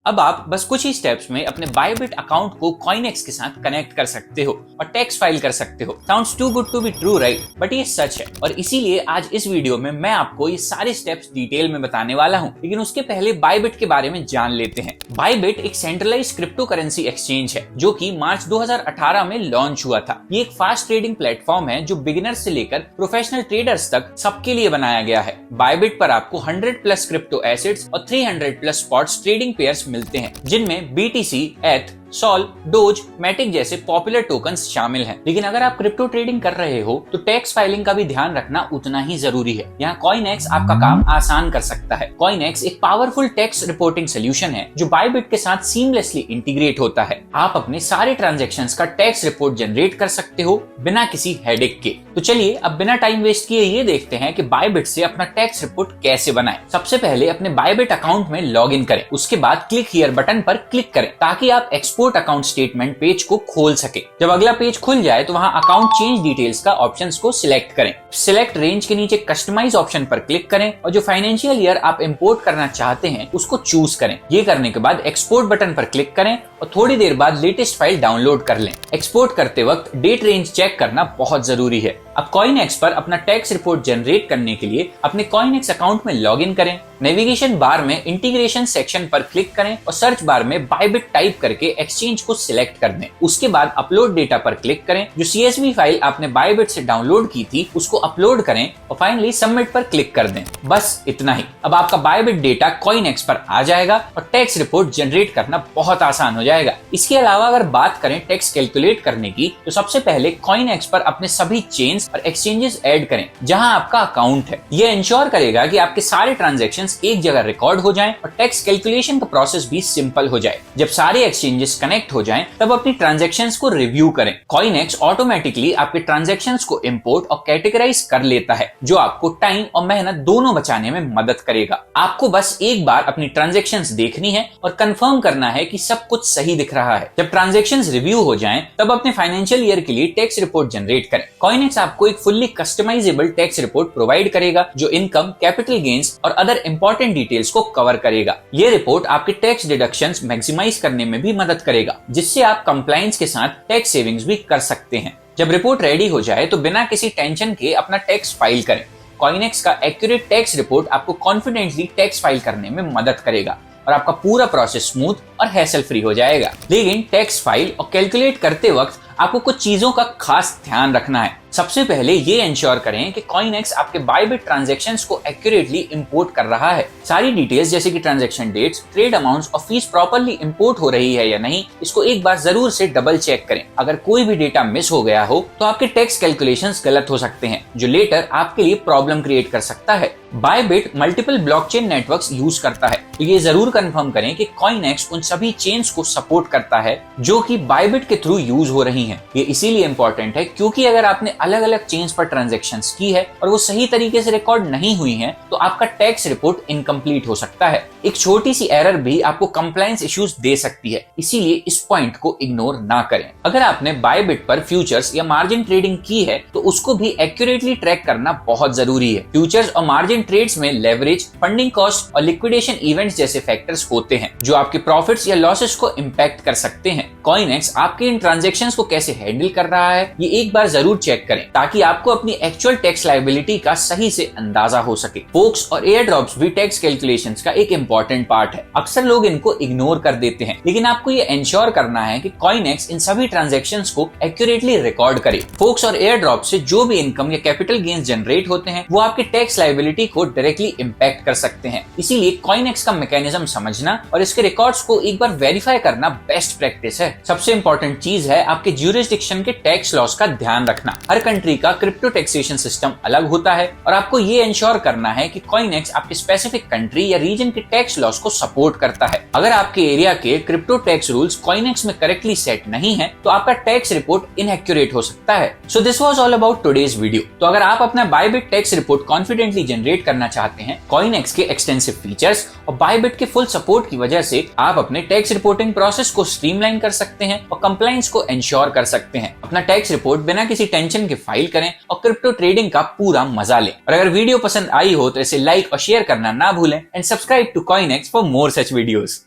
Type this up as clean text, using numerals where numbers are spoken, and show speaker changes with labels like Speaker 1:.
Speaker 1: अब आप बस कुछ ही स्टेप्स में अपने बायबिट अकाउंट को कॉइनएक्स के साथ कनेक्ट कर सकते हो और टैक्स फाइल कर सकते हो। Sounds too good to be true right, but ये सच है और इसीलिए आज इस वीडियो में मैं आपको ये सारे स्टेप्स डिटेल में बताने वाला हूँ। लेकिन उसके पहले बायबिट के बारे में जान लेते हैं। बायबिट एक सेंट्रलाइज्ड क्रिप्टो करेंसी एक्सचेंज है जो कि मार्च 2018 में लॉन्च हुआ था। ये एक फास्ट ट्रेडिंग प्लेटफॉर्म है जो बिगिनर्स से लेकर प्रोफेशनल ट्रेडर्स तक सबके लिए बनाया गया है। बायबिट पर आपको 100+ क्रिप्टो एसेट्स और 300+ स्पॉट्स ट्रेडिंग पेयर्स मिलते हैं, जिनमें BTC, ETH, Sol, Doge, Matic जैसे पॉपुलर टोकन्स शामिल हैं। लेकिन अगर आप क्रिप्टो ट्रेडिंग कर रहे हो तो टैक्स फाइलिंग का भी ध्यान रखना उतना ही जरूरी है। यहाँ कॉइनएक्स आपका काम आसान कर सकता है। कॉइनएक्स एक पावरफुल टैक्स रिपोर्टिंग सोल्यूशन है जो बायबिट के साथ सीमलेसली इंटीग्रेट होता है। आप अपने सारे ट्रांजैक्शंस का टैक्स रिपोर्ट जनरेट कर सकते हो बिना किसी हेडेक के। तो चलिए अब बिना टाइम वेस्ट किए ये देखते हैं कि बायबिट से अपना टैक्स रिपोर्ट कैसे बनाएं। सबसे पहले अपने बायबिट अकाउंट में लॉग इन करें। उसके बाद क्लिक हियर बटन पर क्लिक करें ताकि आप एक्सपोर्ट अकाउंट स्टेटमेंट पेज को खोल सके। जब अगला पेज खुल जाए तो वहां अकाउंट चेंज डिटेल्स का ऑप्शंस को सिलेक्ट करें। सिलेक्ट रेंज के नीचे कस्टमाइज ऑप्शन पर क्लिक करें और जो फाइनेंशियल ईयर आप इंपोर्ट करना चाहते हैं उसको चूज करें। ये करने के बाद एक्सपोर्ट बटन पर क्लिक करें और थोड़ी देर बाद लेटेस्ट फाइल डाउनलोड कर लें। एक्सपोर्ट करते वक्त डेट रेंज चेक करना बहुत जरूरी है। अब कॉइनएक्स पर अपना टैक्स रिपोर्ट जनरेट करने के लिए अपने कॉइनएक्स अकाउंट में लॉग इन करें। नेविगेशन बार में इंटीग्रेशन सेक्शन पर क्लिक करें और सर्च बार में बायबिट टाइप करके एक्सचेंज को सिलेक्ट कर दें। उसके बाद अपलोड डेटा पर क्लिक करें। जो CSV फाइल आपने बायबिट से डाउनलोड की थी उसको अपलोड करें और फाइनली सबमिट पर क्लिक कर दें। बस इतना ही। अब आपका बायबिट डेटा कॉइनएक्स पर आ जाएगा और टैक्स रिपोर्ट जनरेट करना बहुत आसान हो जाएगा। इसके अलावा अगर बात करें टैक्स कैलकुलेट करने की तो सबसे पहले कॉइनएक्स पर अपने सभी चेन्स और एक्सचेंजेस ऐड करें जहां आपका अकाउंट है। यह इंश्योर करेगा कि आपके सारे ट्रांजैक्शंस एक जगह रिकॉर्ड हो जाएं और टैक्स कैलकुलेशन का प्रोसेस भी सिंपल हो जाए। जब सारे एक्सचेंजेस कनेक्ट हो जाएं तब अपनी ट्रांजैक्शंस को रिव्यू करें। कॉइनएक्स ऑटोमेटिकली आपके ट्रांजैक्शंस को इंपोर्ट और कैटेगराइज कर लेता है जो आपको टाइम और मेहनत दोनों बचाने में मदद करेगा। आपको बस एक बार अपनी ट्रांजैक्शंस देखनी है और कंफर्म करना है कि सब कुछ सही दिख रहा है। जब ट्रांजैक्शंस रिव्यू हो जाएं तब अपने फाइनेंशियल ईयर के लिए टैक्स रिपोर्ट जनरेट करें। कॉइनएक्स आपको एक fully customisable tax report provide करेगा जो इनकम, कैपिटल गेन्स और अदर इंपॉर्टेंट डिटेल्स को कवर करेगा। ये रिपोर्ट आपके टैक्स डिडक्शंस मैक्सिमाइज करने में भी मदद करेगा, जिससे आप कंप्लायंस के साथ टैक्स सेविंग्स भी कर सकते हैं। जब रिपोर्ट रेडी हो जाए तो बिना किसी टेंशन के अपना टैक्स फाइल करें। कॉइनएक्स का एक्यूरेट टैक्स रिपोर्ट आपको कॉन्फिडेंटली टैक्स फाइल करने में मदद करेगा और आपका पूरा प्रोसेस स्मूथ और हैसल फ्री हो जाएगा। लेकिन टैक्स फाइल और कैलकुलेट करते वक्त आपको कुछ चीजों का खास ध्यान रखना है। सबसे पहले ये इंश्योर करें कि कॉइनएक्स आपके बायबिट ट्रांजैक्शंस को एक्यूरेटली इंपोर्ट कर रहा है। सारी डिटेल्स जैसे कि ट्रांजैक्शन डेट्स, ट्रेड अमाउंट्स और फीस प्रॉपर्ली इंपोर्ट हो रही है या नहीं, इसको एक बार जरूर से डबल चेक करें। अगर कोई भी डेटा मिस हो गया हो तो आपके टैक्स कैलकुलेशंस गलत हो सकते हैं जो लेटर आपके लिए प्रॉब्लम क्रिएट कर सकता है। Bybit multiple blockchain networks use करता है, तो ये जरूर कंफर्म करें कि कॉइनएक्स उन सभी चेन्स को सपोर्ट करता है जो कि बायबिट के थ्रू यूज हो रही हैं। ये इसीलिए इंपॉर्टेंट है क्योंकि अगर आपने अलग अलग चेन्स पर ट्रांजैक्शंस की है और वो सही तरीके से रिकॉर्ड नहीं हुई हैं, तो आपका टैक्स रिपोर्ट इनकम्प्लीट हो सकता है। एक छोटी सी एरर भी आपको कंप्लायंस इश्यूज दे सकती है, इसीलिए इस पॉइंट को इग्नोर ना करें। अगर आपने बायबिट पर फ्यूचर्स या मार्जिन ट्रेडिंग की है तो उसको भी एक्यूरेटली ट्रैक करना बहुत जरूरी है। फ्यूचर्स और मार्जिन ट्रेड्स में लेवरेज, फंडिंग कॉस्ट और लिक्विडेशन इवेंट्स जैसे फैक्टर्स होते हैं जो आपके प्रॉफिट्स या लॉसेस को इम्पैक्ट कर सकते हैं। कॉइनएक्स आपके इन ट्रांजैक्शंस को कैसे हैंडल कर रहा है ये एक बार जरूर चेक करें ताकि आपको अपनी एक्चुअल टैक्स लायबिलिटी का सही से अंदाजा हो सके। फोक्स और एयर ड्रॉप्स भी टैक्स कैलकुलेशंस का एक इंपॉर्टेंट पार्ट है। अक्सर लोग इनको इग्नोर कर देते हैं, लेकिन आपको ये इंश्योर करना है कि कॉइनएक्स इन सभी ट्रांजैक्शंस को एक्यूरेटली रिकॉर्ड करे। फोक्स और एयर ड्रॉप से जो भी इनकम या कैपिटल गेन्स जनरेट होते हैं वो आपके टैक्स लायबिलिटी को डायरेक्टली इम्पैक्ट कर सकते हैं। इसीलिए कॉइनएक्स का मैकेनिज्म समझना और इसके रिकॉर्ड्स को एक बार वेरीफाई करना बेस्ट प्रैक्टिस है। सबसे इंपॉर्टेंट चीज है आपके ज्यूरिसडिक्शन के टैक्स लॉस का ध्यान रखना। हर कंट्री का क्रिप्टो टैक्सेशन सिस्टम अलग होता है और आपको ये इंश्योर करना है कि कॉइनएक्स आपके स्पेसिफिक कंट्री या रीजन के टैक्स लॉस को सपोर्ट करता है। अगर आपके एरिया के क्रिप्टो टैक्स रूल्स कॉइनएक्स में करेक्टली सेट नहीं है तो आपका टैक्स रिपोर्ट इनएक्यूरेट हो सकता है। So this was all about today's video. तो अगर आप अपना Bybit tax report confidently generate करना चाहते हैं, कॉइनएक्स के एक्सटेंसिव फीचर्स और बायबिट के फुल सपोर्ट की वजह से आप अपने टैक्स रिपोर्टिंग प्रोसेस को स्ट्रीमलाइन कर सकते हैं और कंप्लायंस को इंश्योर कर सकते हैं। अपना टैक्स रिपोर्ट बिना किसी टेंशन के फाइल करें और क्रिप्टो ट्रेडिंग का पूरा मजा लें। और अगर वीडियो पसंद आई हो तो इसे लाइक और शेयर करना ना भूलें and subscribe to CoinEx for more such videos.